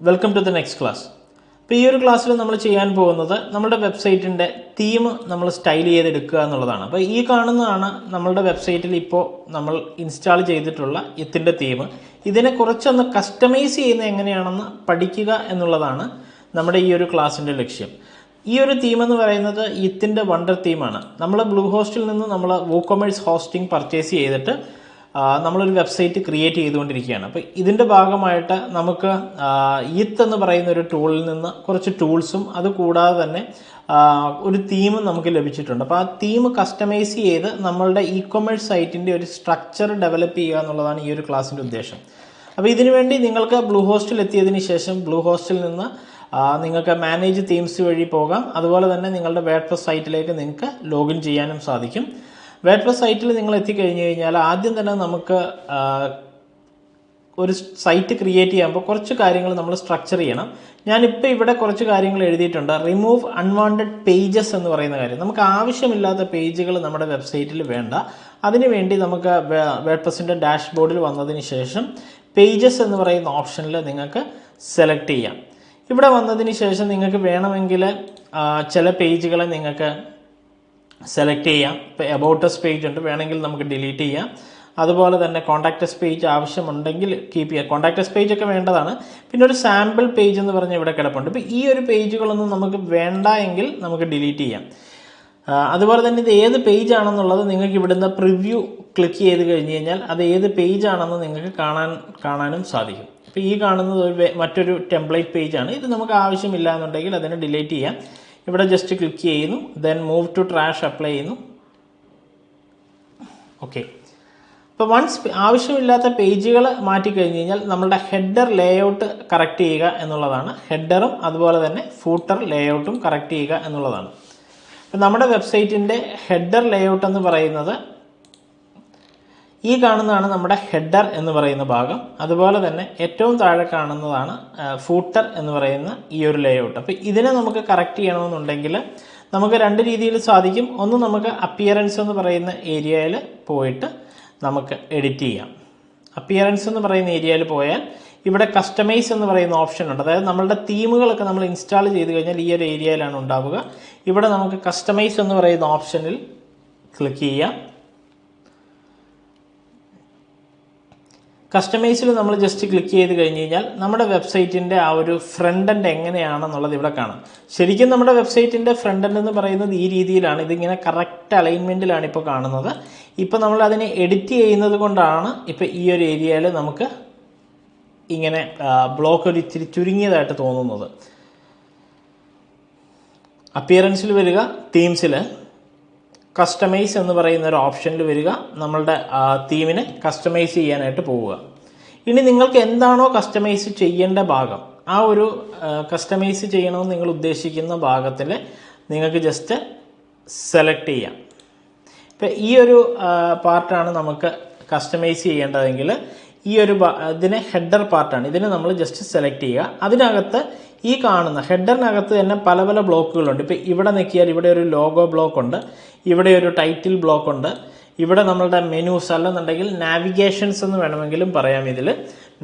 Welcome to the next class. ഇപ്പോൾ ഈ ഒരു ക്ലാസ്സിൽ നമ്മൾ ചെയ്യാൻ പോകുന്നത് നമ്മുടെ വെബ്സൈറ്റിൻ്റെ തീം നമ്മൾ സ്റ്റൈൽ ചെയ്തെടുക്കുക എന്നുള്ളതാണ്. അപ്പോൾ ഈ കാണുന്നതാണ് നമ്മളുടെ വെബ്സൈറ്റിൽ ഇപ്പോൾ നമ്മൾ ഇൻസ്റ്റാൾ ചെയ്തിട്ടുള്ള യിത്തിൻ്റെ തീം. ഇതിനെ കുറച്ചൊന്ന് കസ്റ്റമൈസ് ചെയ്യുന്നത് എങ്ങനെയാണെന്ന് പഠിക്കുക എന്നുള്ളതാണ് നമ്മുടെ ഈ ഒരു ക്ലാസ്സിൻ്റെ ലക്ഷ്യം. ഈ ഒരു തീം എന്ന് പറയുന്നത് യിത്തിൻ്റെ വണ്ടർ തീമാണ്. നമ്മൾ ബ്ലൂ ഹോസ്റ്റിൽ നിന്ന് നമ്മൾ വൂക്കോമേഴ്സ് ഹോസ്റ്റിംഗ് പർച്ചേസ് ചെയ്തിട്ട് നമ്മളൊരു വെബ്സൈറ്റ് ക്രിയേറ്റ് ചെയ്തുകൊണ്ടിരിക്കുകയാണ്. അപ്പോൾ ഇതിൻ്റെ ഭാഗമായിട്ട് നമുക്ക് യിത്ത് എന്ന് പറയുന്ന ഒരു ടൂളിൽ നിന്ന് കുറച്ച് ടൂൾസും അതുകൂടാതെ തന്നെ ഒരു തീമും നമുക്ക് ലഭിച്ചിട്ടുണ്ട്. അപ്പോൾ ആ തീം കസ്റ്റമൈസ് ചെയ്ത് നമ്മളുടെ ഇ കൊമേഴ്സ് സൈറ്റിൻ്റെ ഒരു സ്ട്രക്ചർ ഡെവലപ്പ് ചെയ്യുക എന്നുള്ളതാണ് ഈ ഒരു ക്ലാസ്സിൻ്റെ ഉദ്ദേശം. അപ്പോൾ ഇതിനു വേണ്ടി നിങ്ങൾക്ക് ബ്ലൂ ഹോസ്റ്റിൽ എത്തിയതിന് ശേഷം ബ്ലൂ ഹോസ്റ്റിൽ നിന്ന് നിങ്ങൾക്ക് മാനേജ് തീംസ് വഴി പോകാം. അതുപോലെ തന്നെ നിങ്ങളുടെ വേർഡ്പ്രസ് സൈറ്റിലേക്ക് നിങ്ങൾക്ക് ലോഗിൻ ചെയ്യാനും സാധിക്കും. വേർഡ്പ്രസ് സൈറ്റിൽ നിങ്ങൾ എത്തിക്കഴിഞ്ഞ് കഴിഞ്ഞാൽ ആദ്യം തന്നെ നമുക്ക് ഒരു സൈറ്റ് ക്രിയേറ്റ് ചെയ്യുമ്പോൾ കുറച്ച് കാര്യങ്ങൾ നമ്മൾ സ്ട്രക്ചർ ചെയ്യണം. ഞാനിപ്പോൾ ഇവിടെ കുറച്ച് കാര്യങ്ങൾ എഴുതിയിട്ടുണ്ട്. റിമൂവ് അൺവാണ്ടഡ് പേജസ് എന്ന് പറയുന്ന കാര്യം. നമുക്ക് ആവശ്യമില്ലാത്ത പേജുകൾ നമ്മുടെ വെബ്സൈറ്റിൽ വേണ്ട. അതിനുവേണ്ടി നമുക്ക് വേർഡ്പ്രസിൻ്റെ ഡാഷ്ബോർഡിൽ വന്നതിന് ശേഷം പേജസ് എന്ന് പറയുന്ന ഓപ്ഷനിൽ നിങ്ങൾക്ക് സെലക്ട് ചെയ്യാം. ഇവിടെ വന്നതിന് ശേഷം നിങ്ങൾക്ക് വേണമെങ്കിൽ ചില പേജുകളെ നിങ്ങൾക്ക് സെലക്ട് ചെയ്യാം. ഇപ്പോൾ എബൌട്ട് അസ് പേജ് ഉണ്ട്, വേണമെങ്കിൽ നമുക്ക് ഡിലീറ്റ് ചെയ്യാം. അതുപോലെ തന്നെ കോൺടാക്ട് അസ് പേജ് ആവശ്യമുണ്ടെങ്കിൽ കീപ്പ് ചെയ്യാം. കോൺടാക്ട് അസ് പേജ് ഒക്കെ വേണ്ടതാണ്. പിന്നെ ഒരു സാമ്പിൾ പേജ് എന്ന് പറഞ്ഞ് ഇവിടെ കിടപ്പുണ്ട്. ഇപ്പോൾ ഈ ഒരു പേജുകളൊന്നും നമുക്ക് വേണ്ട എങ്കിൽ നമുക്ക് ഡിലീറ്റ് ചെയ്യാം. അതുപോലെ തന്നെ ഇത് ഏത് പേജ് ആണെന്നുള്ളത് നിങ്ങൾക്ക് ഇവിടുന്ന് പ്രിവ്യൂ ക്ലിക്ക് ചെയ്ത് കഴിഞ്ഞ് കഴിഞ്ഞാൽ അത് ഏത് പേജ് ആണെന്ന് നിങ്ങൾക്ക് കാണാനും സാധിക്കും. ഇപ്പോൾ ഈ കാണുന്നത് മറ്റൊരു ടെംപ്ലേറ്റ് പേജാണ്. ഇത് നമുക്ക് ആവശ്യമില്ല എന്നുണ്ടെങ്കിൽ അതിനെ ഡിലീറ്റ് ചെയ്യാം. ഇവിടെ ജസ്റ്റ് ക്ലിക്ക് ചെയ്യുന്നു, then move to trash apply ചെയ്യുന്നു. ഓക്കെ, അപ്പോൾ വൺസ് ആവശ്യമില്ലാത്ത പേജുകൾ മാറ്റിക്കഴിഞ്ഞ് കഴിഞ്ഞാൽ നമ്മളുടെ ഹെഡർ ലേഔട്ട് കറക്റ്റ് ചെയ്യുക എന്നുള്ളതാണ്. ഹെഡറും അതുപോലെ തന്നെ ഫൂട്ടർ ലേഔട്ടും കറക്റ്റ് ചെയ്യുക എന്നുള്ളതാണ്. അപ്പോൾ നമ്മുടെ വെബ്സൈറ്റിൻ്റെ ഹെഡർ ലേഔട്ട് എന്ന് പറയുന്നത് ഈ കാണുന്നതാണ് നമ്മുടെ ഹെഡർ എന്ന് പറയുന്ന ഭാഗം. അതുപോലെ തന്നെ ഏറ്റവും താഴെ കാണുന്നതാണ് ഫൂട്ടർ എന്ന് പറയുന്ന ഈ ഒരു ലേഔട്ട്. അപ്പോൾ ഇതിനെ നമുക്ക് കറക്റ്റ് ചെയ്യണമെന്നുണ്ടെങ്കിൽ നമുക്ക് രണ്ട് രീതിയിൽ സാധിക്കും. ഒന്ന്, നമുക്ക് അപ്പിയറൻസ് എന്ന് പറയുന്ന ഏരിയയിൽ പോയിട്ട് നമുക്ക് എഡിറ്റ് ചെയ്യാം. അപ്പിയറൻസ് എന്ന് പറയുന്ന ഏരിയയിൽ പോയാൽ ഇവിടെ കസ്റ്റമൈസ് എന്ന് പറയുന്ന ഓപ്ഷൻ ഉണ്ട്. അതായത് നമ്മളുടെ തീമുകളൊക്കെ നമ്മൾ ഇൻസ്റ്റാൾ ചെയ്ത് കഴിഞ്ഞാൽ ഈ ഒരു ഏരിയയിലാണ് ഉണ്ടാവുക. ഇവിടെ നമുക്ക് കസ്റ്റമൈസ് എന്ന് പറയുന്ന ഓപ്ഷനിൽ ക്ലിക്ക് ചെയ്യാം. കസ്റ്റമൈസിൽ നമ്മൾ ജസ്റ്റ് ക്ലിക്ക് ചെയ്ത് കഴിഞ്ഞ് കഴിഞ്ഞാൽ നമ്മുടെ വെബ്സൈറ്റിൻ്റെ ആ ഒരു ഫ്രണ്ട് എൻഡ് എങ്ങനെയാണെന്നുള്ളത് ഇവിടെ കാണാം. ശരിക്കും നമ്മുടെ വെബ്സൈറ്റിൻ്റെ ഫ്രണ്ട് എൻഡ് എന്ന് പറയുന്നത് ഈ രീതിയിലാണ്. ഇതിങ്ങനെ കറക്റ്റ് അലൈൻമെൻറ്റിലാണ് ഇപ്പോൾ കാണുന്നത്. ഇപ്പോൾ നമ്മൾ അതിനെ എഡിറ്റ് ചെയ്യുന്നത് കൊണ്ടാണ് ഇപ്പോൾ ഈ ഒരു ഏരിയയിൽ നമുക്ക് ഇങ്ങനെ ബ്ലോക്ക് ഒരു ഇച്ചിരി ചുരുങ്ങിയതായിട്ട് തോന്നുന്നത്. അപ്പിയറൻസിൽ വരിക, തീംസിൽ കസ്റ്റമൈസ് എന്ന് പറയുന്ന ഒരു ഓപ്ഷനിൽ വരിക, നമ്മളുടെ തീമിനെ കസ്റ്റമൈസ് ചെയ്യാനായിട്ട് പോവുക. ഇനി നിങ്ങൾക്ക് എന്താണോ കസ്റ്റമൈസ് ചെയ്യേണ്ട ഭാഗം, ആ ഒരു കസ്റ്റമൈസ് ചെയ്യണമെന്ന് നിങ്ങൾ ഉദ്ദേശിക്കുന്ന ഭാഗത്തിൽ നിങ്ങൾക്ക് ജസ്റ്റ് സെലക്ട് ചെയ്യാം. ഇപ്പം ഈ ഒരു പാർട്ടാണ് നമുക്ക് കസ്റ്റമൈസ് ചെയ്യേണ്ടതെങ്കിൽ ഈ ഒരു ഇതിനെ ഹെഡർ പാർട്ടാണ്. ഇതിനെ നമ്മൾ ജസ്റ്റ് സെലക്ട് ചെയ്യുക. അതിനകത്ത് ഈ കാണുന്ന ഹെഡറിനകത്ത് തന്നെ പല പല ബ്ലോക്കുകളുണ്ട്. ഇപ്പോൾ ഇവിടെ നോക്കിയാൽ ഇവിടെ ഒരു ലോഗോ ബ്ലോക്ക് ഉണ്ട്, ഇവിടെ ഒരു ടൈറ്റിൽ ബ്ലോക്ക് ഉണ്ട്, ഇവിടെ നമ്മളുടെ മെനൂസ് അല്ലെന്നുണ്ടെങ്കിൽ നാവിഗേഷൻസ് എന്ന് വേണമെങ്കിലും പറയാം. ഇതിൽ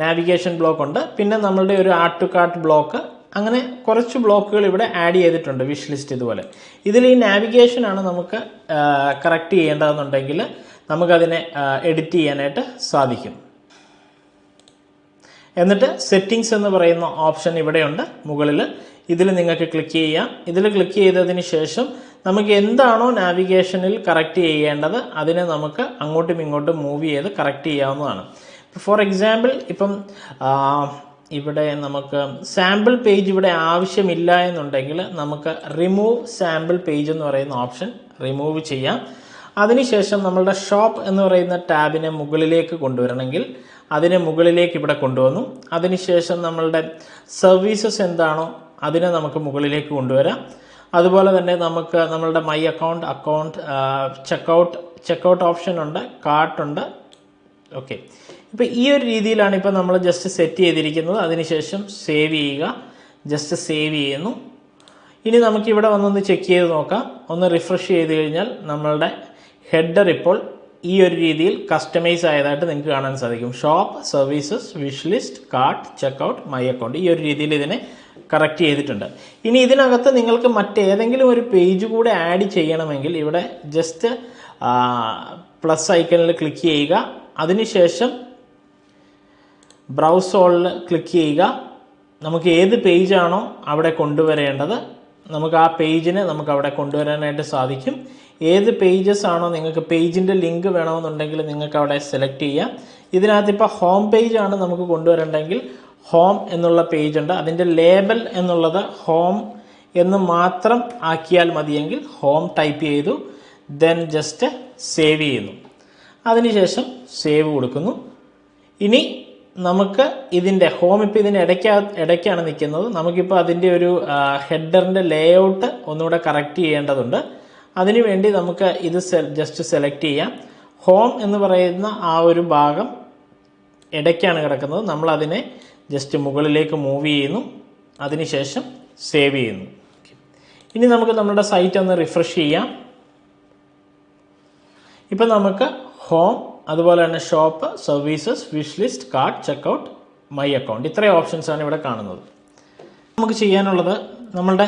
നാവിഗേഷൻ ബ്ലോക്ക് ഉണ്ട്. പിന്നെ നമ്മളുടെ ഒരു ആഡ് ടു കാർട്ട് ബ്ലോക്ക്, അങ്ങനെ കുറച്ച് ബ്ലോക്കുകൾ ഇവിടെ ആഡ് ചെയ്തിട്ടുണ്ട്, വിഷ് ലിസ്റ്റ് ഇതുപോലെ. ഇതിൽ ഈ നാവിഗേഷനാണ് നമുക്ക് കറക്റ്റ് ചെയ്യേണ്ടതെന്നുണ്ടെങ്കിൽ നമുക്കതിനെ എഡിറ്റ് ചെയ്യാനായിട്ട് സാധിക്കും. എന്നിട്ട് സെറ്റിങ്സ് എന്ന് പറയുന്ന ഓപ്ഷൻ ഇവിടെയുണ്ട് മുകളിൽ. ഇതിൽ നിങ്ങൾക്ക് ക്ലിക്ക് ചെയ്യാം. ഇതിൽ ക്ലിക്ക് ചെയ്തതിന് ശേഷം നമുക്ക് എന്താണോ നാവിഗേഷനിൽ കറക്റ്റ് ചെയ്യേണ്ടത് അതിനെ നമുക്ക് അങ്ങോട്ടും ഇങ്ങോട്ടും മൂവ് ചെയ്ത് കറക്റ്റ് ചെയ്യാവുന്നതാണ്. ഫോർ എക്സാമ്പിൾ, ഇപ്പം ഇവിടെ നമുക്ക് സാമ്പിൾ പേജ് ഇവിടെ ആവശ്യമില്ല എന്നുണ്ടെങ്കിൽ നമുക്ക് റിമൂവ് സാമ്പിൾ പേജ് എന്ന് പറയുന്ന ഓപ്ഷൻ റിമൂവ് ചെയ്യാം. അതിനുശേഷം നമ്മളുടെ ഷോപ്പ് എന്ന് പറയുന്ന ടാബിനെ മുകളിലേക്ക് കൊണ്ടുവരണമെങ്കിൽ അതിനെ മുകളിലേക്ക് ഇവിടെ കൊണ്ടുവന്നു. അതിനുശേഷം നമ്മളുടെ സർവീസസ് എന്താണോ അതിനെ നമുക്ക് മുകളിലേക്ക് കൊണ്ടുവരാം. അതുപോലെ തന്നെ നമുക്ക് നമ്മളുടെ മൈ അക്കൗണ്ട് ചെക്കൗട്ട് ഓപ്ഷൻ ഉണ്ട്, കാർട്ടുണ്ട്. ഓക്കെ, ഇപ്പോൾ ഈ ഒരു രീതിയിലാണ് ഇപ്പോൾ നമ്മൾ ജസ്റ്റ് സെറ്റ് ചെയ്തിരിക്കുന്നത്. അതിനുശേഷം സേവ് ചെയ്യുക, ജസ്റ്റ് സേവ് ചെയ്യുന്നു. ഇനി നമുക്കിവിടെ വന്നൊന്ന് ചെക്ക് ചെയ്ത് നോക്കാം. ഒന്ന് റിഫ്രഷ് ചെയ്ത് കഴിഞ്ഞാൽ നമ്മളുടെ ഹെഡർ ഇപ്പോൾ ഈ ഒരു രീതിയിൽ കസ്റ്റമൈസ് ആയതായിട്ട് നിങ്ങൾക്ക് കാണാൻ സാധിക്കും. Shop, services, wish list, cart, checkout, my account. ഈ ഒരു രീതിയിൽ ഇതിനെ കറക്റ്റ് ചെയ്തിട്ടുണ്ട്. ഇനി ഇതിനകത്ത് നിങ്ങൾക്ക് മറ്റേതെങ്കിലും ഒരു പേജ് കൂടെ ആഡ് ചെയ്യണമെങ്കിൽ ഇവിടെ ജസ്റ്റ് പ്ലസ് ഐക്കണിൽ ക്ലിക്ക് ചെയ്യുക. അതിനുശേഷം ബ്രൗസ് ഓളിൽ ക്ലിക്ക് ചെയ്യുക. നമുക്ക് ഏത് പേജാണോ അവിടെ കൊണ്ടുവരേണ്ടത് നമുക്ക് ആ പേജിനെ നമുക്ക് അവിടെ കൊണ്ടുവരാനായിട്ട് സാധിക്കും. ഏത് പേജസ് ആണോ നിങ്ങൾക്ക് പേജിൻ്റെ ലിങ്ക് വേണമെന്നുണ്ടെങ്കിൽ നിങ്ങൾക്ക് അവിടെ സെലക്ട് ചെയ്യാം. ഇതിനകത്ത് ഇപ്പോൾ ഹോം പേജാണ് നമുക്ക് കൊണ്ടുവരേണ്ടെങ്കിൽ ഹോം എന്നുള്ള പേജ് ഉണ്ട്. അതിൻ്റെ ലേബൽ എന്നുള്ളത് ഹോം എന്ന് മാത്രം ആക്കിയാൽ മതിയെങ്കിൽ ഹോം ടൈപ്പ് ചെയ്തു, ദെൻ ജസ്റ്റ് സേവ് ചെയ്യുന്നു. അതിനുശേഷം സേവ് കൊടുക്കുന്നു. ഇനി നമുക്ക് ഇതിൻ്റെ ഹോം ഇപ്പോൾ ഇതിൻ്റെ ഇടയ്ക്കാണ് നിൽക്കുന്നത്. നമുക്കിപ്പോൾ അതിൻ്റെ ഒരു ഹെഡറിൻ്റെ ലേഔട്ട് ഒന്നുകൂടെ കറക്റ്റ് ചെയ്യേണ്ടതുണ്ട്. അതിനുവേണ്ടി നമുക്ക് ഇത് ജസ്റ്റ് സെലക്ട് ചെയ്യാം. ഹോം എന്ന് പറയുന്ന ആ ഒരു ഭാഗം ഇടയ്ക്കാണ് കിടക്കുന്നത്. നമ്മളതിനെ ജസ്റ്റ് മുകളിലേക്ക് മൂവ് ചെയ്യുന്നു. അതിനുശേഷം സേവ് ചെയ്യുന്നു. ഇനി നമുക്ക് നമ്മുടെ സൈറ്റ് ഒന്ന് റിഫ്രഷ് ചെയ്യാം. ഇപ്പം നമുക്ക് ഹോം, അതുപോലെ തന്നെ shop, services, wish list, cart, checkout, my account, ഇത്രയും ഓപ്ഷൻസാണ് ഇവിടെ കാണുന്നത്. നമുക്ക് ചെയ്യാനുള്ളത് നമ്മളുടെ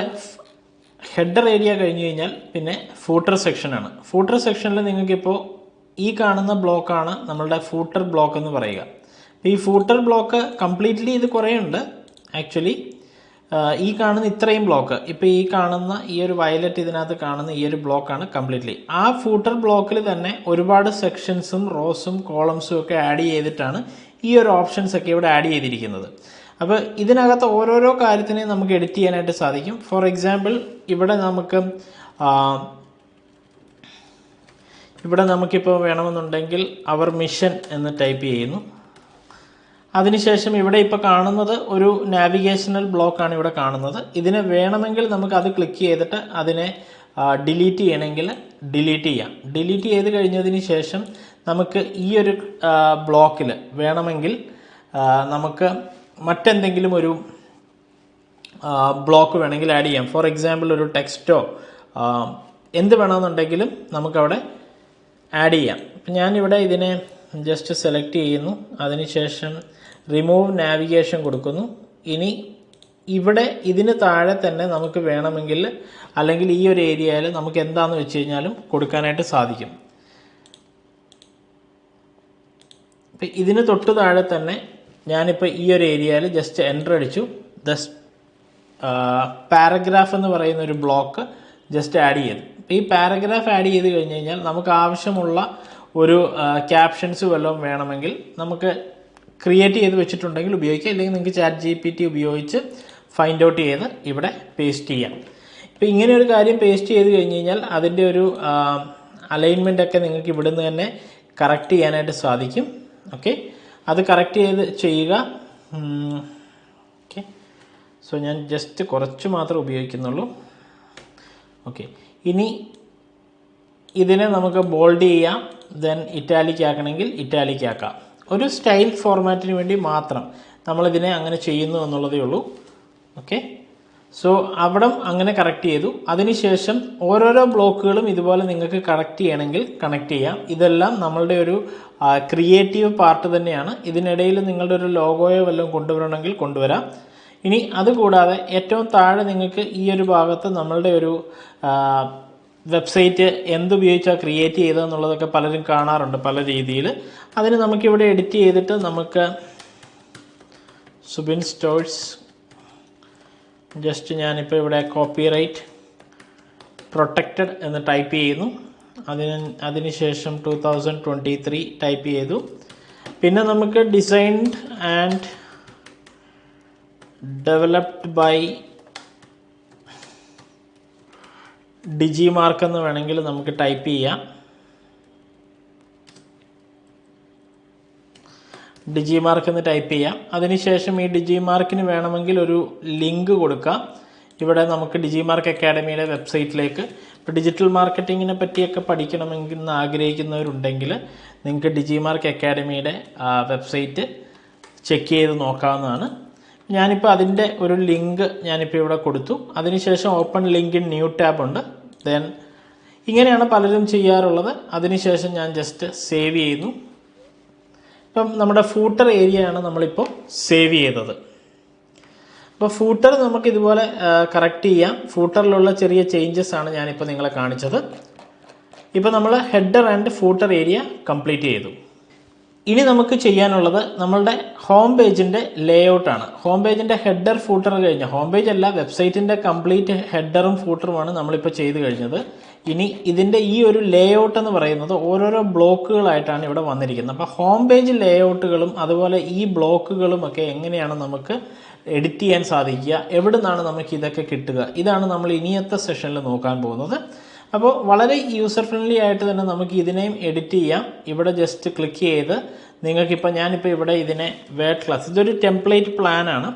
ഹെഡർ ഏരിയ കഴിഞ്ഞ് കഴിഞ്ഞാൽ പിന്നെ ഫൂട്ടർ സെക്ഷനാണ്. ഫൂട്ടർ സെക്ഷനിൽ നിങ്ങൾക്കിപ്പോൾ ഈ കാണുന്ന ബ്ലോക്കാണ് നമ്മളുടെ ഫൂട്ടർ ബ്ലോക്ക് എന്ന് പറയുക. ഈ ഫൂട്ടർ ബ്ലോക്ക് കംപ്ലീറ്റ്ലി ഇത് കുറേ ഉണ്ട് ആക്ച്വലി. ഈ കാണുന്ന ഇത്രയും ബ്ലോക്ക്, ഇപ്പോൾ ഈ കാണുന്ന ഈ ഒരു വയലറ്റ് ഇതിനകത്ത് കാണുന്ന ഈ ഒരു ബ്ലോക്കാണ് കംപ്ലീറ്റ്ലി. ആ ഫൂട്ടർ ബ്ലോക്കിൽ തന്നെ ഒരുപാട് സെക്ഷൻസും റോസും കോളംസും ഒക്കെ ആഡ് ചെയ്തിട്ടാണ് ഈ ഒരു ഓപ്ഷൻസ് ഒക്കെ ഇവിടെ ആഡ് ചെയ്തിരിക്കുന്നത്. അപ്പോൾ ഇതിനകത്ത് ഓരോരോ കാര്യത്തിനെയും നമുക്ക് എഡിറ്റ് ചെയ്യാനായിട്ട് സാധിക്കും. ഫോർ എക്സാമ്പിൾ ഇവിടെ നമുക്കിപ്പോൾ വേണമെന്നുണ്ടെങ്കിൽ അവർ മിഷൻ എന്ന് ടൈപ്പ് ചെയ്യുന്നു. അതിനുശേഷം ഇവിടെ ഇപ്പോൾ കാണുന്നത് ഒരു നാവിഗേഷണൽ ബ്ലോക്കാണ് ഇവിടെ കാണുന്നത്. ഇതിനെ വേണമെങ്കിൽ നമുക്ക് അത് ക്ലിക്ക് ചെയ്തിട്ട് അതിനെ ഡിലീറ്റ് ചെയ്യണമെങ്കിൽ ഡിലീറ്റ് ചെയ്യാം. ഡിലീറ്റ് ചെയ്ത് കഴിഞ്ഞതിന് ശേഷം നമുക്ക് ഈ ഒരു ബ്ലോക്കിൽ വേണമെങ്കിൽ നമുക്ക് മറ്റെന്തെങ്കിലും ഒരു ബ്ലോക്ക് വേണമെങ്കിൽ ആഡ് ചെയ്യാം. ഫോർ എക്സാമ്പിൾ ഒരു ടെക്സ്റ്റോ എന്ത് വേണമെന്നുണ്ടെങ്കിലും നമുക്കവിടെ ആഡ് ചെയ്യാം. അപ്പം ഞാനിവിടെ ഇതിനെ ജസ്റ്റ് സെലക്ട് ചെയ്യുന്നു. അതിനുശേഷം റിമൂവ് നാവിഗേഷൻ കൊടുക്കുന്നു. ഇനി ഇവിടെ ഇതിന് താഴെ തന്നെ നമുക്ക് വേണമെങ്കിൽ അല്ലെങ്കിൽ ഈ ഒരു ഏരിയയിൽ നമുക്ക് എന്താണെന്ന് വെച്ച് കഴിഞ്ഞാലും കൊടുക്കാനായിട്ട് സാധിക്കും. ഇപ്പം ഇതിന് തൊട്ട് താഴെ തന്നെ ഞാനിപ്പോൾ ഈ ഒരു ഏരിയയിൽ ജസ്റ്റ് എൻ്റർ അടിച്ചു. പാരഗ്രാഫ് എന്ന് പറയുന്ന ഒരു ബ്ലോക്ക് ജസ്റ്റ് ആഡ് ചെയ്തു. ഈ പാരഗ്രാഫ് ആഡ് ചെയ്ത് കഴിഞ്ഞ് കഴിഞ്ഞാൽ നമുക്ക് ആവശ്യമുള്ള ഒരു ക്യാപ്ഷൻസ് വല്ലതും വേണമെങ്കിൽ നമുക്ക് ക്രിയേറ്റ് ചെയ്ത് വെച്ചിട്ടുണ്ടെങ്കിൽ ഉപയോഗിക്കാം. അല്ലെങ്കിൽ നിങ്ങൾക്ക് ChatGPT ഉപയോഗിച്ച് ഫൈൻഡ് ഔട്ട് ചെയ്ത് ഇവിടെ പേസ്റ്റ് ചെയ്യാം. ഇപ്പോൾ ഇങ്ങനെ ഒരു കാര്യം പേസ്റ്റ് ചെയ്ത് കഴിഞ്ഞ് കഴിഞ്ഞാൽ അതിൻ്റെ ഒരു അലൈൻമെൻ്റ് ഒക്കെ നിങ്ങൾക്ക് ഇവിടുന്ന് തന്നെ കറക്റ്റ് ചെയ്യാനായിട്ട് സാധിക്കും. ഓക്കെ, അത് കറക്റ്റ് ചെയ്യുക. ഓക്കെ, സോ ഞാൻ ജസ്റ്റ് കുറച്ച് മാത്രമേ ഉപയോഗിക്കുന്നുള്ളൂ. ഓക്കെ, ഇനി ഇതിനെ നമുക്ക് ബോൾഡ് ചെയ്യാം. ദെൻ ഇറ്റാലിക് ആക്കണമെങ്കിൽ ഇറ്റാലിക് ആക്കാം. ഒരു സ്റ്റൈൽ ഫോർമാറ്റിന് വേണ്ടി മാത്രം നമ്മളിതിനെ അങ്ങനെ ചെയ്യുന്നു എന്നുള്ളതേ ഉള്ളൂ. ഓക്കെ, സോ അവിടെ അങ്ങനെ കറക്റ്റ് ചെയ്തു. അതിനുശേഷം ഓരോരോ ബ്ലോക്കുകളും ഇതുപോലെ നിങ്ങൾക്ക് കണക്ട് ചെയ്യണമെങ്കിൽ കണക്ട് ചെയ്യാം. ഇതെല്ലാം നമ്മളുടെ ഒരു ക്രിയേറ്റീവ് പാർട്ട് തന്നെയാണ്. ഇതിനിടയിൽ നിങ്ങളുടെ ഒരു ലോഗോയോ വല്ലതും കൊണ്ടുവരണമെങ്കിൽ കൊണ്ടുവരാം. ഇനി അതുകൂടാതെ ഏറ്റവും താഴെ നിങ്ങൾക്ക് ഈ ഒരു ഭാഗത്ത് നമ്മളുടെ ഒരു വെബ്സൈറ്റ് എന്തുപയോഗിച്ചാണ് ക്രിയേറ്റ് ചെയ്തതെന്നുള്ളതൊക്കെ പലരും കാണാറുണ്ട് പല രീതിയിൽ. അതിന് നമുക്കിവിടെ എഡിറ്റ് ചെയ്തിട്ട് നമുക്ക് സുബിൻ സ്റ്റോഴ്സ് ജസ്റ്റ് ഞാനിപ്പോൾ ഇവിടെ കോപ്പിറൈറ്റ് പ്രൊട്ടക്റ്റഡ് എന്ന് ടൈപ്പ് ചെയ്യുന്നു. അതിനുശേഷം 2023 ടൈപ്പ് ചെയ്തു. പിന്നെ നമുക്ക് ഡിസൈൻഡ് ആൻഡ് ഡെവലപ്ഡ് ബൈ ഡിജിമാർക്ക് എന്ന് വേണമെങ്കിൽ നമുക്ക് ടൈപ്പ് ചെയ്യാം. ഡിജിമാർക്ക് എന്ന് ടൈപ്പ് ചെയ്യാം. അതിനുശേഷം ഈ ഡിജിമാർക്കിന് വേണമെങ്കിൽ ഒരു ലിങ്ക് കൊടുക്കാം. ഇവിടെ നമുക്ക് ഡിജിമാർക്ക് അക്കാഡമിയുടെ വെബ്സൈറ്റിലേക്ക് ഇപ്പോൾ ഡിജിറ്റൽ മാർക്കറ്റിങ്ങിനെ പറ്റിയൊക്കെ പഠിക്കണമെങ്കിൽ ആഗ്രഹിക്കുന്നവരുണ്ടെങ്കിൽ നിങ്ങൾക്ക് ഡിജിമാർക്ക് അക്കാഡമിയുടെ വെബ്സൈറ്റ് ചെക്ക് ചെയ്ത് നോക്കാവുന്നതാണ്. ഞാനിപ്പോൾ അതിൻ്റെ ഒരു ലിങ്ക് ഞാനിപ്പോൾ ഇവിടെ കൊടുത്തു. അതിനുശേഷം open link in new tab ഉണ്ട്. ദെൻ ഇങ്ങനെയാണ് പലരും ചെയ്യാറുള്ളത്. അതിനുശേഷം ഞാൻ ജസ്റ്റ് സേവ് ചെയ്യുന്നു. ഇപ്പം നമ്മുടെ ഫൂട്ടർ ഏരിയയാണ് നമ്മളിപ്പോൾ സേവ് ചെയ്തത്. അപ്പോൾ ഫൂട്ടർ നമുക്ക് ഇതുപോലെ കറക്റ്റ് ചെയ്യാം. ഫൂട്ടറിലുള്ള ചെറിയ ചേഞ്ചസ് ആണ് ഞാനിപ്പോൾ നിങ്ങളെ കാണിച്ചത്. ഇപ്പോൾ നമ്മൾ header and footer area complete ചെയ്തു. ഇനി നമുക്ക് ചെയ്യാനുള്ളത് നമ്മളുടെ ഹോം പേജിൻ്റെ ലേഔട്ടാണ്. ഹോം പേജിൻ്റെ ഹെഡർ ഫൂട്ടർ കഴിഞ്ഞ ഹോം പേജ് അല്ല, വെബ്സൈറ്റിൻ്റെ കംപ്ലീറ്റ് ഹെഡറും ഫൂട്ടറുമാണ് നമ്മളിപ്പോൾ ചെയ്ത് കഴിഞ്ഞത്. ഇനി ഇതിൻ്റെ ഈ ഒരു ലേഔട്ട് എന്ന് പറയുന്നത് ഓരോരോ ബ്ലോക്കുകളായിട്ടാണ് ഇവിടെ വന്നിരിക്കുന്നത്. അപ്പോൾ ഹോം പേജ് ലേഔട്ടുകളും അതുപോലെ ഈ ബ്ലോക്കുകളും ഒക്കെ എങ്ങനെയാണ് നമുക്ക് എഡിറ്റ് ചെയ്യാൻ സാധിക്കുക, എവിടെ നിന്നാണ് നമുക്ക് ഇതൊക്കെ കിട്ടുക, ഇതാണ് നമ്മൾ ഇനിയത്തെ സെഷനിൽ നോക്കാൻ പോകുന്നത്. അപ്പോൾ വളരെ യൂസർ ഫ്രണ്ട്ലി ആയിട്ട് തന്നെ നമുക്ക് ഇതിനെയും എഡിറ്റ് ചെയ്യാം. ഇവിടെ ജസ്റ്റ് ക്ലിക്ക് ചെയ്ത് നിങ്ങൾക്കിപ്പോൾ ഞാനിപ്പോൾ ഇവിടെ ഇതിനെ വേൾഡ് ക്ലാസ്, ഇതൊരു ടെംപ്ലേറ്റ് പ്ലാനാണ്.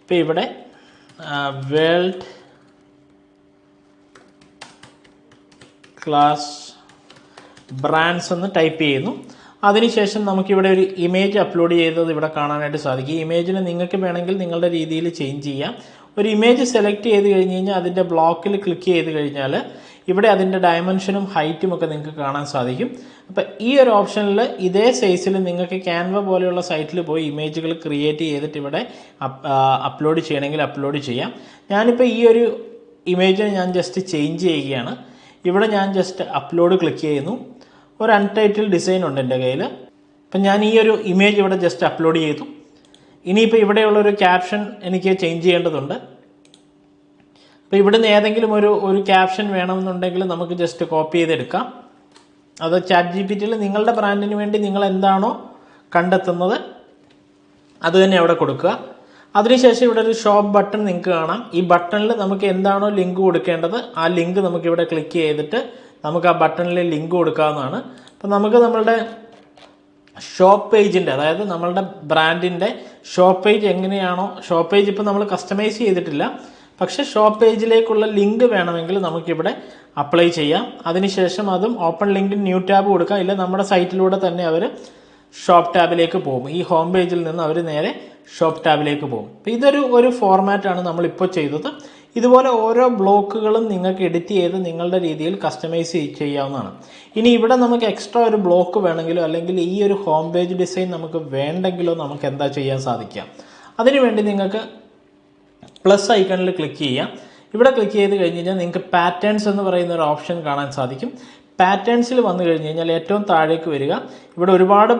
ഇപ്പോൾ ഇവിടെ വേൾഡ് ക്ലാസ് ബ്രാൻഡ്സ് എന്ന് ടൈപ്പ് ചെയ്യുന്നു. അതിനുശേഷം നമുക്കിവിടെ ഒരു ഇമേജ് അപ്ലോഡ് ചെയ്തത് ഇവിടെ കാണാനായിട്ട് സാധിക്കും. ഈ ഇമേജിന് നിങ്ങൾക്ക് വേണമെങ്കിൽ നിങ്ങളുടെ രീതിയിൽ ചേഞ്ച് ചെയ്യാം. ഒരു ഇമേജ് സെലക്ട് ചെയ്ത് കഴിഞ്ഞ് കഴിഞ്ഞാൽ അതിൻ്റെ ബ്ലോക്കിൽ ക്ലിക്ക് ചെയ്ത് കഴിഞ്ഞാൽ ഇവിടെ അതിൻ്റെ ഡയമെൻഷനും ഹൈറ്റും ഒക്കെ നിങ്ങൾക്ക് കാണാൻ സാധിക്കും. അപ്പോൾ ഈ ഒരു ഓപ്ഷനിൽ ഇതേ സൈസിൽ നിങ്ങൾക്ക് ക്യാൻവ പോലെയുള്ള സൈറ്റിൽ പോയി ഇമേജുകൾ ക്രിയേറ്റ് ചെയ്തിട്ട് ഇവിടെ അപ്ലോഡ് ചെയ്യണമെങ്കിൽ അപ്ലോഡ് ചെയ്യാം. ഞാനിപ്പോൾ ഈ ഒരു ഇമേജിനെ ഞാൻ ജസ്റ്റ് ചേഞ്ച് ചെയ്യുകയാണ്. ഇവിടെ ഞാൻ ജസ്റ്റ് അപ്ലോഡ് ക്ലിക്ക് ചെയ്യുന്നു. ഒരു അൺടൈറ്റിൽ ഡിസൈൻ ഉണ്ട് എൻ്റെ കയ്യിൽ. അപ്പം ഞാൻ ഈ ഒരു ഇമേജ് ഇവിടെ ജസ്റ്റ് അപ്ലോഡ് ചെയ്തു. ഇനിയിപ്പോൾ ഇവിടെയുള്ളൊരു ക്യാപ്ഷൻ എനിക്ക് ചേഞ്ച് ചെയ്യേണ്ടതുണ്ട്. അപ്പോൾ ഇവിടുന്ന് ഏതെങ്കിലും ഒരു ക്യാപ്ഷൻ വേണമെന്നുണ്ടെങ്കിൽ നമുക്ക് ജസ്റ്റ് കോപ്പി ചെയ്തെടുക്കാം. അത് ChatGPTയിൽ നിങ്ങളുടെ ബ്രാൻഡിന് വേണ്ടി നിങ്ങൾ എന്താണോ കണ്ടെത്തുന്നത് അത് തന്നെ അവിടെ കൊടുക്കുക. അതിനുശേഷം ഇവിടെ ഒരു ഷോപ്പ് ബട്ടൺ നിങ്ങൾക്ക് കാണാം. ഈ ബട്ടണിൽ നമുക്ക് എന്താണോ ലിങ്ക് കൊടുക്കേണ്ടത് ആ ലിങ്ക് നമുക്കിവിടെ ക്ലിക്ക് ചെയ്തിട്ട് നമുക്ക് ആ ബട്ടണിൽ ലിങ്ക് കൊടുക്കാവുന്നതാണ്. അപ്പോൾ നമുക്ക് നമ്മളുടെ ഷോപ്പ് പേജിൻ്റെ, അതായത് നമ്മളുടെ ബ്രാൻഡിൻ്റെ ഷോപ്പ് പേജ് എങ്ങനെയാണോ, ഷോപ്പ് പേജ് ഇപ്പോൾ നമ്മൾ കസ്റ്റമൈസ് ചെയ്തിട്ടില്ല, പക്ഷേ ഷോപ്പ് പേജിലേക്കുള്ള ലിങ്ക് വേണമെങ്കിൽ നമുക്കിവിടെ അപ്ലൈ ചെയ്യാം. അതിനുശേഷം അതും ഓപ്പൺ ലിങ്ക് ന്യൂ ടാബ് കൊടുക്കാം. ഇല്ല നമ്മുടെ സൈറ്റിലൂടെ തന്നെ അവർ ഷോപ്പ് ടാബിലേക്ക് പോകും. ഈ ഹോം പേജിൽ നിന്ന് അവർ നേരെ ഷോപ്പ് ടാബിലേക്ക് പോകും. അപ്പോൾ ഇതൊരു ഫോർമാറ്റാണ് നമ്മളിപ്പോൾ ചെയ്തത്. ഇതുപോലെ ഓരോ ബ്ലോക്കുകളും നിങ്ങൾക്ക് എഡിറ്റ് ചെയ്ത് നിങ്ങളുടെ രീതിയിൽ കസ്റ്റമൈസ് ചെയ്യാവുന്നതാണ്. ഇനി ഇവിടെ നമുക്ക് എക്സ്ട്രാ ഒരു ബ്ലോക്ക് വേണമെങ്കിലോ അല്ലെങ്കിൽ ഈ ഒരു ഹോം പേജ് ഡിസൈൻ നമുക്ക് വേണ്ടെങ്കിലോ നമുക്ക് എന്താ ചെയ്യാൻ സാധിക്കാം, അതിനുവേണ്ടി നിങ്ങൾക്ക് പ്ലസ് ഐക്കണിൽ ക്ലിക്ക് ചെയ്യാം. ഇവിടെ ക്ലിക്ക് ചെയ്ത് കഴിഞ്ഞ് കഴിഞ്ഞാൽ നിങ്ങൾക്ക് പാറ്റേൺസ് എന്ന് പറയുന്ന ഒരു ഓപ്ഷൻ കാണാൻ സാധിക്കും. പാറ്റേൺസിൽ വന്നു കഴിഞ്ഞ് കഴിഞ്ഞാൽ ഏറ്റവും താഴേക്ക് വരിക. ഇവിടെ ഒരുപാട്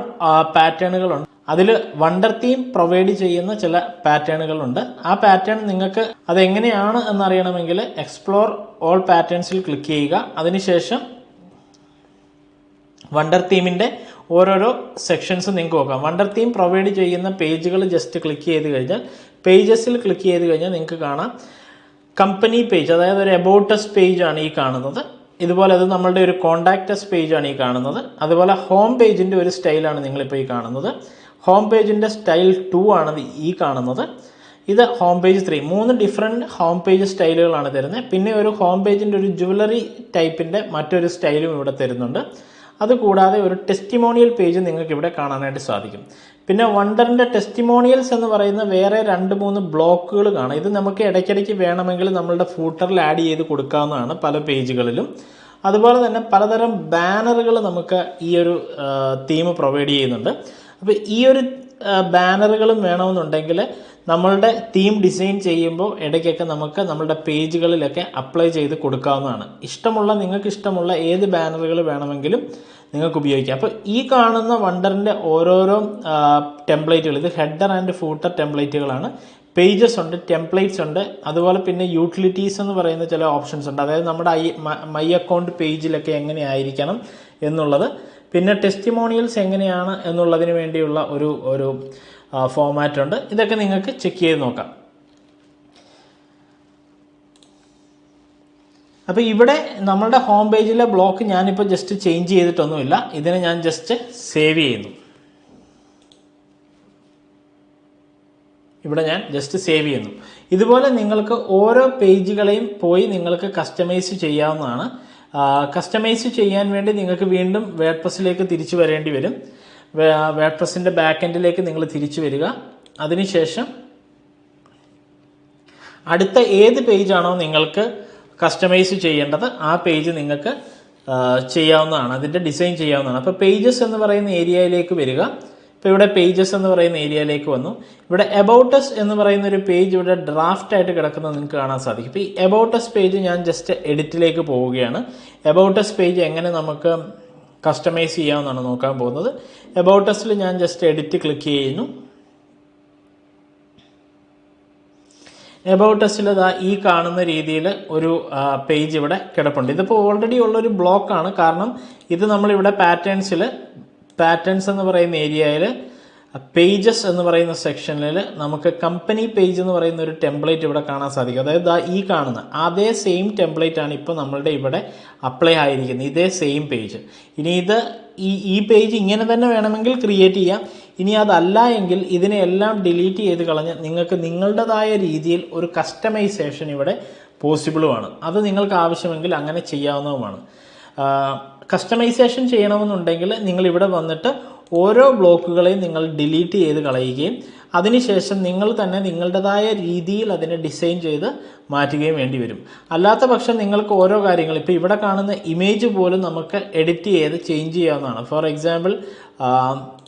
പാറ്റേണുകളുണ്ട്. അതിൽ വണ്ടർ തീം പ്രൊവൈഡ് ചെയ്യുന്ന ചില പാറ്റേണുകളുണ്ട്. ആ പാറ്റേൺ നിങ്ങൾക്ക് അതെങ്ങനെയാണ് എന്നറിയണമെങ്കിൽ എക്സ്പ്ലോർ ഓൾ പാറ്റേൺസിൽ ക്ലിക്ക് ചെയ്യുക. അതിനുശേഷം വണ്ടർ തീമിൻ്റെ ഓരോരോ സെക്ഷൻസ് നിങ്ങൾക്ക് നോക്കാം. വണ്ടർ തീം പ്രൊവൈഡ് ചെയ്യുന്ന പേജുകൾ ജസ്റ്റ് ക്ലിക്ക് ചെയ്ത് കഴിഞ്ഞാൽ പേജസിൽ ക്ലിക്ക് ചെയ്ത് കഴിഞ്ഞാൽ നിങ്ങൾക്ക് കാണാം കമ്പനി പേജ്, അതായത് ഒരു എബൌട്ട് അസ് പേജാണ് ഈ കാണുന്നത്. ഇതുപോലെ അത് നമ്മളുടെ ഒരു കോണ്ടാക്ട് പേജാണ് ഈ കാണുന്നത്. അതുപോലെ ഹോം പേജിൻ്റെ ഒരു സ്റ്റൈലാണ് നിങ്ങളിപ്പോൾ ഈ കാണുന്നത്. ഹോം പേജിൻ്റെ സ്റ്റൈൽ 2 ആണ് ഈ കാണുന്നത്. ഇത് home page 3. 3 different home page സ്റ്റൈലുകളാണ് തരുന്നത്. പിന്നെ ഒരു ഹോം പേജിൻ്റെ ഒരു ജുവലറി ടൈപ്പിൻ്റെ മറ്റൊരു സ്റ്റൈലും ഇവിടെ തരുന്നുണ്ട്. അതുകൂടാതെ ഒരു ടെസ്റ്റിമോണിയൽ പേജ് നിങ്ങൾക്ക് ഇവിടെ കാണാനായിട്ട് സാധിക്കും. പിന്നെ വണ്ടറിൻ്റെ ടെസ്റ്റിമോണിയൽസ് എന്ന് പറയുന്ന വേറെ 2-3 ബ്ലോക്കുകൾ കാണാം. ഇത് നമുക്ക് ഇടയ്ക്കിടയ്ക്ക് വേണമെങ്കിൽ നമ്മളുടെ ഫൂട്ടറിൽ ആഡ് ചെയ്ത് കൊടുക്കാവുന്നതാണ് പല പേജുകളിലും. അതുപോലെ തന്നെ പലതരം ബാനറുകൾ നമുക്ക് ഈ ഒരു തീം പ്രൊവൈഡ് ചെയ്യുന്നുണ്ട്. അപ്പോൾ ഈ ഒരു ബാനറുകളും വേണമെന്നുണ്ടെങ്കിൽ നമ്മളുടെ തീം ഡിസൈൻ ചെയ്യുമ്പോൾ ഇടയ്ക്കൊക്കെ നമുക്ക് നമ്മളുടെ പേജുകളിലൊക്കെ അപ്ലൈ ചെയ്ത് കൊടുക്കാവുന്നതാണ്. നിങ്ങൾക്ക് ഇഷ്ടമുള്ള ഏത് ബാനറുകൾ വേണമെങ്കിലും നിങ്ങൾക്ക് ഉപയോഗിക്കാം. അപ്പോൾ ഈ കാണുന്ന വണ്ടറിൻ്റെ ഓരോരോ ടെംപ്ലേറ്റുകൾ, ഇത് ഹെഡർ ആൻഡ് ഫൂട്ടർ ടെംപ്ലേറ്റുകളാണ്. പേജസ് ഉണ്ട്, ടെംപ്ലേറ്റ്സ് ഉണ്ട്, അതുപോലെ പിന്നെ യൂട്ടിലിറ്റീസ് എന്ന് പറയുന്ന ചില ഓപ്ഷൻസ് ഉണ്ട്. അതായത് നമ്മുടെ മൈ അക്കൗണ്ട് പേജിലൊക്കെ എങ്ങനെയായിരിക്കണം എന്നുള്ളത്, പിന്നെ ടെസ്റ്റിമോണിയൽസ് എങ്ങനെയാണ് എന്നുള്ളതിന് വേണ്ടിയുള്ള ഒരു ഫോമാറ്റ് ഉണ്ട്. ഇതൊക്കെ നിങ്ങൾക്ക് ചെക്ക് ചെയ്ത് നോക്കാം. അപ്പോൾ ഇവിടെ നമ്മളുടെ ഹോം പേജിലെ ബ്ലോക്ക് ഞാനിപ്പോൾ ജസ്റ്റ് ചേഞ്ച് ചെയ്തിട്ടൊന്നുമില്ല. ഇതിനെ ഞാൻ ജസ്റ്റ് സേവ് ചെയ്യുന്നു. ഇവിടെ ഞാൻ ജസ്റ്റ് സേവ് ചെയ്യുന്നു. ഇതുപോലെ നിങ്ങൾക്ക് ഓരോ പേജുകളെയും പോയി നിങ്ങൾക്ക് കസ്റ്റമൈസ് ചെയ്യാവുന്നതാണ്. കസ്റ്റമൈസ് ചെയ്യാൻ വേണ്ടി നിങ്ങൾക്ക് വീണ്ടും വേർഡ്പ്രസ്സിലേക്ക് തിരിച്ചു വരേണ്ടി വരും. വേർഡ്പ്രസ്സിൻ്റെ ബാക്ക് എൻഡിലേക്ക് നിങ്ങൾ തിരിച്ചു വരിക. അതിനുശേഷം അടുത്ത ഏത് പേജാണോ നിങ്ങൾക്ക് കസ്റ്റമൈസ് ചെയ്യേണ്ടത് ആ പേജ് നിങ്ങൾക്ക് ചെയ്യാവുന്നതാണ്, അതിൻ്റെ ഡിസൈൻ ചെയ്യാവുന്നതാണ്. അപ്പോൾ പേജസ് എന്ന് പറയുന്ന ഏരിയയിലേക്ക് വരിക. ഇപ്പോൾ ഇവിടെ പേജസ് എന്ന് പറയുന്ന ഏരിയയിലേക്ക് വന്നു. ഇവിടെ എബൌട്ട് അസ് എന്ന് പറയുന്ന ഒരു പേജ് ഇവിടെ ഡ്രാഫ്റ്റ് ആയിട്ട് കിടക്കുന്നത് നിങ്ങൾക്ക് കാണാൻ സാധിക്കും. ഇപ്പോൾ ഈ എബൌട്ട് അസ് പേജ് ഞാൻ ജസ്റ്റ് എഡിറ്റിലേക്ക് പോവുകയാണ്. എബൌട്ട് അസ് പേജ് എങ്ങനെ നമുക്ക് കസ്റ്റമൈസ് ചെയ്യാമെന്നാണ് നോക്കാൻ പോകുന്നത്. എബൌട്ട് അസിൽ ഞാൻ ജസ്റ്റ് എഡിറ്റ് ക്ലിക്ക് ചെയ്യുന്നു. എബൌട്ട് അസിൽ ഈ കാണുന്ന രീതിയിൽ ഒരു പേജ് ഇവിടെ കിടപ്പുണ്ട്. ഇതിപ്പോൾ ഓൾറെഡി ഉള്ളൊരു ബ്ലോക്കാണ്. കാരണം ഇത് നമ്മളിവിടെ പാറ്റേൺസ് എന്ന് പറയുന്ന ഏരിയയിൽ പേജസ് എന്ന് പറയുന്ന സെക്ഷനിൽ നമുക്ക് കമ്പനി പേജ് എന്ന് പറയുന്ന ഒരു ടെംപ്ലേറ്റ് ഇവിടെ കാണാൻ സാധിക്കും. അതായത് ഈ കാണുന്ന അതേ സെയിം ടെംപ്ലേറ്റ് ആണ് ഇപ്പോൾ നമ്മളുടെ ഇവിടെ അപ്ലൈ ആയിരിക്കുന്നത്, ഇതേ സെയിം പേജ്. ഇനി ഇത് ഈ പേജ് ഇങ്ങനെ തന്നെ വേണമെങ്കിൽ ക്രിയേറ്റ് ചെയ്യാം. ഇനി അതല്ല എങ്കിൽ ഇതിനെല്ലാം ഡിലീറ്റ് ചെയ്ത് കളഞ്ഞ് നിങ്ങൾക്ക് നിങ്ങളുടേതായ രീതിയിൽ ഒരു കസ്റ്റമൈസേഷൻ ഇവിടെ പോസിബിളുമാണ്. അത് നിങ്ങൾക്ക് ആവശ്യമെങ്കിൽ അങ്ങനെ ചെയ്യാവുന്നതുമാണ്. കസ്റ്റമൈസേഷൻ ചെയ്യണമെന്നുണ്ടെങ്കിൽ നിങ്ങൾ ഇവിടെ വന്നിട്ട് ഓരോ ബ്ലോക്കുകളെയും നിങ്ങൾ ഡിലീറ്റ് ചെയ്ത് കളയുകയും അതിനുശേഷം നിങ്ങൾ തന്നെ നിങ്ങളുടേതായ രീതിയിൽ അതിനെ ഡിസൈൻ ചെയ്ത് മാറ്റുകയും വേണ്ടി വരും. അല്ലാത്ത പക്ഷം നിങ്ങൾക്ക് ഓരോ കാര്യങ്ങൾ, ഇപ്പോൾ ഇവിടെ കാണുന്ന ഇമേജ് പോലും നമുക്ക് എഡിറ്റ് ചെയ്ത് ചേഞ്ച് ചെയ്യാവുന്നതാണ്. ഫോർ എക്സാമ്പിൾ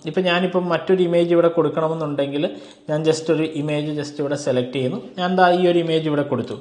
ഇപ്പം ഞാനിപ്പം മറ്റൊരു ഇമേജ് ഇവിടെ കൊടുക്കണമെന്നുണ്ടെങ്കിൽ ഞാൻ ജസ്റ്റ് ഒരു ഇമേജ് ഇവിടെ സെലക്ട് ചെയ്യുന്നു. ഞാൻ ഈ ഒരു ഇമേജ് ഇവിടെ കൊടുത്തു.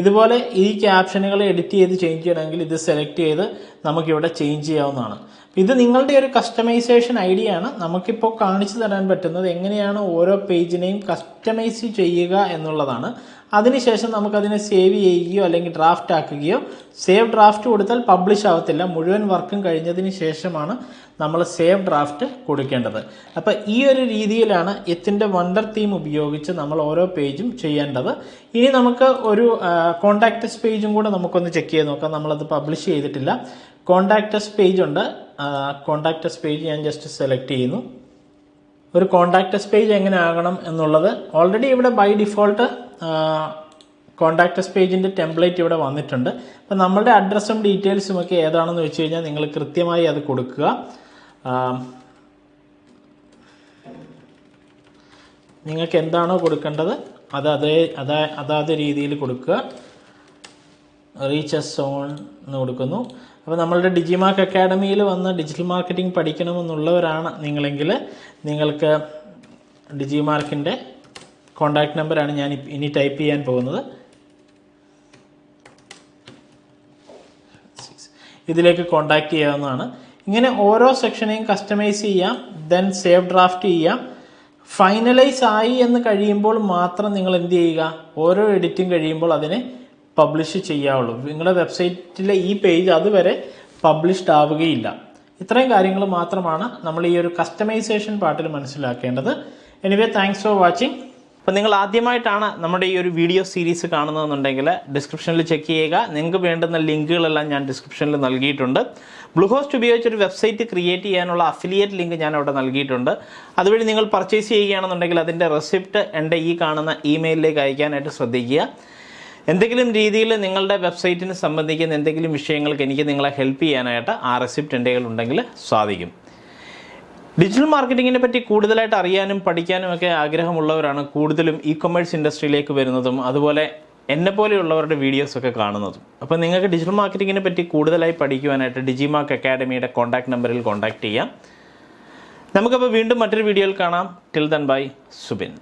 ഇതുപോലെ ഈ ക്യാപ്ഷനുകൾ എഡിറ്റ് ചെയ്ത് ചേഞ്ച് ചെയ്യണമെങ്കിൽ ഇത് സെലക്ട് ചെയ്ത് നമുക്കിവിടെ ചേഞ്ച് ചെയ്യാവുന്നതാണ്. ഇത് നിങ്ങളുടെ ഒരു കസ്റ്റമൈസേഷൻ ഐഡിയ ആണ്. നമുക്കിപ്പോൾ കാണിച്ചു തരാൻ പറ്റുന്നത് എങ്ങനെയാണ് ഓരോ പേജിനെയും കസ്റ്റമൈസ് ചെയ്യുക എന്നുള്ളതാണ്. അതിനുശേഷം നമുക്കതിനെ സേവ് ചെയ്യുകയോ അല്ലെങ്കിൽ ഡ്രാഫ്റ്റ് ആക്കുകയോ, സേവ് ഡ്രാഫ്റ്റ് കൊടുത്താൽ പബ്ലിഷ് ആവത്തില്ല. മുഴുവൻ വർക്കും കഴിഞ്ഞതിന് ശേഷമാണ് നമ്മൾ സേവ് ഡ്രാഫ്റ്റ് കൊടുക്കേണ്ടത്. അപ്പോൾ ഈ ഒരു രീതിയിലാണ് YITHന്റെ വണ്ടർ തീം ഉപയോഗിച്ച് നമ്മൾ ഓരോ പേജും ചെയ്യേണ്ടത്. ഇനി നമുക്ക് ഒരു കോണ്ടാക്ട് പേജും കൂടെ നമുക്കൊന്ന് ചെക്ക് ചെയ്ത് നോക്കാം. നമ്മളത് പബ്ലിഷ് ചെയ്തിട്ടില്ല. കോണ്ടാക്ട് പേജ് ഉണ്ട്. കോണ്ടാക്ട് പേജ് ഞാൻ ജസ്റ്റ് സെലക്ട് ചെയ്യുന്നു. ഒരു കോണ്ടാക്ട് പേജ് എങ്ങനെ ആകണം എന്നുള്ളത് ഓൾറെഡി ഇവിടെ ബൈ ഡിഫോൾട്ട് കോണ്ടാക്ട് പേജിൻ്റെ ടെംപ്ലേറ്റ് ഇവിടെ വന്നിട്ടുണ്ട്. അപ്പം നമ്മളുടെ അഡ്രസ്സും ഡീറ്റെയിൽസും ഒക്കെ ഏതാണെന്ന് വെച്ച് കഴിഞ്ഞാൽ നിങ്ങൾ കൃത്യമായി അത് കൊടുക്കുക. നിങ്ങൾക്ക് എന്താണോ കൊടുക്കേണ്ടത് അതാത് രീതിയിൽ കൊടുക്കുക. റീച്ച് എസ് ഓൺ എന്ന് കൊടുക്കുന്നു. അപ്പോൾ നമ്മളുടെ ഡിജിമാർക്ക് അക്കാഡമിയിൽ വന്ന് ഡിജിറ്റൽ മാർക്കറ്റിംഗ് പഠിക്കണമെന്നുള്ളവരാണ് നിങ്ങളെങ്കിൽ നിങ്ങൾക്ക് ഡിജിമാർക്കിൻ്റെ കോൺടാക്റ്റ് നമ്പറാണ് ഞാൻ ഇനി ടൈപ്പ് ചെയ്യാൻ പോകുന്നത്. ഇതിലേക്ക് കോൺടാക്റ്റ് ചെയ്യാവുന്നതാണ്. ഇങ്ങനെ ഓരോ സെക്ഷനെയും കസ്റ്റമൈസ് ചെയ്യാം, ദെൻ സേവ് ഡ്രാഫ്റ്റ് ചെയ്യാം. ഫൈനലൈസ് ആയി എന്ന് കഴിയുമ്പോൾ മാത്രം നിങ്ങൾ എന്ത് ചെയ്യുക, ഓരോ എഡിറ്റും കഴിയുമ്പോൾ അതിനെ പബ്ലിഷ് ചെയ്യാവുള്ളൂ. നിങ്ങളുടെ വെബ്സൈറ്റിലെ ഈ പേജ് അതുവരെ പബ്ലിഷ്ഡ് ആവുകയില്ല. ഇത്രയും കാര്യങ്ങൾ മാത്രമാണ് നമ്മൾ ഈ ഒരു കസ്റ്റമൈസേഷൻ പാർട്ടിൽ മനസ്സിലാക്കേണ്ടത്. Anyway, thanks for watching. അപ്പോൾ നിങ്ങൾ ആദ്യമായിട്ടാണ് നമ്മുടെ ഈ ഒരു വീഡിയോ സീരീസ് കാണുന്നതെന്നുണ്ടെങ്കിൽ ഡിസ്ക്രിപ്ഷനിൽ ചെക്ക് ചെയ്യുക. നിങ്ങൾക്ക് വേണ്ടുന്ന ലിങ്കുകളെല്ലാം ഞാൻ ഡിസ്ക്രിപ്ഷനിൽ നൽകിയിട്ടുണ്ട്. ബ്ലൂ ഹോസ്റ്റ് ഉപയോഗിച്ചൊരു വെബ്സൈറ്റ് ക്രിയേറ്റ് ചെയ്യാനുള്ള അഫിലിയേറ്റ് ലിങ്ക് ഞാൻ അവിടെ നൽകിയിട്ടുണ്ട്. അതുവഴി നിങ്ങൾ പർച്ചേസ് ചെയ്യുകയാണെന്നുണ്ടെങ്കിൽ അതിൻ്റെ റെസിപ്റ്റ് എൻ്റെ ഈ കാണുന്ന ഇമെയിലിലേക്ക് അയക്കാനായിട്ട് ശ്രദ്ധിക്കുക. എന്തെങ്കിലും രീതിയിൽ നിങ്ങളുടെ വെബ്സൈറ്റിനെ സംബന്ധിക്കുന്ന എന്തെങ്കിലും വിഷയങ്ങൾക്ക് എനിക്ക് നിങ്ങളെ ഹെൽപ്പ് ചെയ്യാനായിട്ട് ആ റെസിപ്റ്റ് എൻ്റെ കയ്യിലുണ്ടെങ്കിൽ സാധിക്കും. ഡിജിറ്റൽ മാർക്കറ്റിങ്ങിനെ പറ്റി കൂടുതലായിട്ട് അറിയാനും പഠിക്കാനും ഒക്കെ ആഗ്രഹമുള്ളവരാണ് കൂടുതലും ഇ-കൊമേഴ്സ് ഇൻഡസ്ട്രിയിലേക്ക് വരുന്നതും അതുപോലെ എന്നെപ്പോലെയുള്ളവരുടെ വീഡിയോസൊക്കെ കാണുന്നതും. അപ്പോൾ നിങ്ങൾക്ക് ഡിജിറ്റൽ മാർക്കറ്റിങ്ങിനെ പറ്റി കൂടുതലായി പഠിക്കുവാനായിട്ട് ഡിജിമാർക്ക് അക്കാഡമിയുടെ കോൺടാക്ട് നമ്പറിൽ കോൺടാക്ട് ചെയ്യാം. നമുക്കപ്പോൾ വീണ്ടും മറ്റൊരു വീഡിയോയിൽ കാണാം. Till then bye, Subin.